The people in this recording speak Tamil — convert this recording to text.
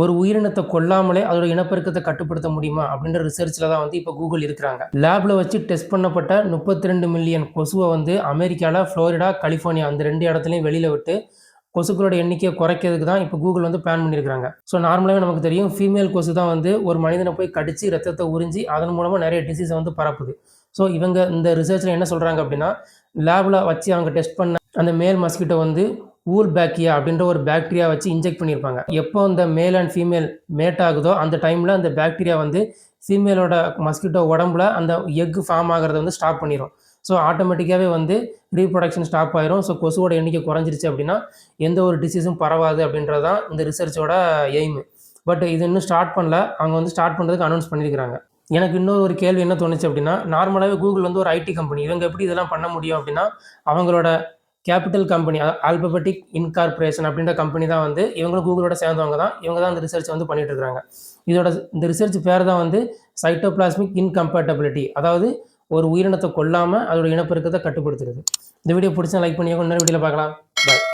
ஒரு உயிரினத்தை கொல்லாமலே அதோட இனப்பெருக்கத்தை கட்டுப்படுத்த முடியுமா அப்படின்ற ரிசர்ச்சில் தான் வந்து இப்போ கூகுள் இருக்கிறாங்க. லேபில் வச்சு டெஸ்ட் பண்ணப்பட்ட 32 மில்லியன் கொசுவை வந்து அமெரிக்காவில் ஃப்ளோரிடா, கலிஃபோர்னியா அந்த 2 இடத்துலையும் வெளியில் விட்டு கொசுக்களோட எண்ணிக்கையை குறைக்கிறதுக்கு தான் இப்போ கூகுள் வந்து பிளான் பண்ணியிருக்காங்க. ஸோ நார்மலாகவே நமக்கு தெரியும் ஃபீமேல் கொசு தான் வந்து ஒரு மனிதனை போய் கடித்து ரத்தத்தை உறிஞ்சி அதன் மூலமாக நிறைய டிசீஸை வந்து பரப்புது. ஸோ இவங்க இந்த ரிசர்ச்சில் என்ன சொல்கிறாங்க அப்படின்னா, லேபில் வச்சு அவங்க டெஸ்ட் பண்ண அந்த மேல் மஸ்கிட்டோ வந்து ஊல்பேக்கியா அப்படின்ற ஒரு பாக்டீரியா வச்சு இன்ஜெக்ட் பண்ணியிருப்பாங்க. எப்போ அந்த மேல் அண்ட் ஃபீமேல் மேட் ஆகுதோ அந்த டைமில் அந்த பாக்டீரியா வந்து ஃபீமேலோட மஸ்கிட்டோ உடம்புல அந்த எக் ஃபார்ம் ஆகிறத வந்து ஸ்டாப் பண்ணிடும். ஸோ ஆட்டோமேட்டிக்காகவே வந்து ரீப்ரொடக்ஷன் ஸ்டாப் ஆயிரும். ஸோ கொசுவோட எண்ணிக்கை குறைஞ்சிருச்சு அப்படின்னா எந்த ஒரு டிசீஸும் பரவாது அப்படின்றது தான் இந்த ரிசர்ச்சோட எய்மு. பட் இது இன்னும் ஸ்டார்ட் பண்ணல. அவங்க வந்து ஸ்டார்ட் பண்ணுறதுக்கு அனௌன்ஸ் பண்ணியிருக்கிறாங்க. எனக்கு இன்னொரு ஒரு கேள்வி என்ன தோணுச்சு அப்படின்னா, நார்மலாகவே கூகுள் வந்து ஒரு ஐடி கம்பெனி. இவங்க எப்படி இதெல்லாம் பண்ண முடியும் அப்படின்னா, அவங்களோட கேபிட்டல் கம்பெனி ஆல்பபெட்டிக் இன்கார்பரேஷன் அப்படின்ற கம்பெனி தான் வந்து இவங்களும் கூகுளோட சேர்ந்தவங்க தான். இவங்க தான் இந்த ரிசர்ச் வந்து பண்ணிட்டு இருக்காங்க. இந்த ரிசர்ச் பேர் தான் வந்து சைட்டோபிளாஸ்மிக் இன்கம்பேட்டபிலிட்டி. அதாவது ஒரு உயிரினத்தை கொல்லாமல் அதோட இனப்பெருக்கத்தை கட்டுப்படுத்துறது. இந்த வீடியோ பிடிச்சா லைக் பண்ணிக்கோங்க. இன்னொரு வீடியோவில் பார்க்கலாம். பாய்.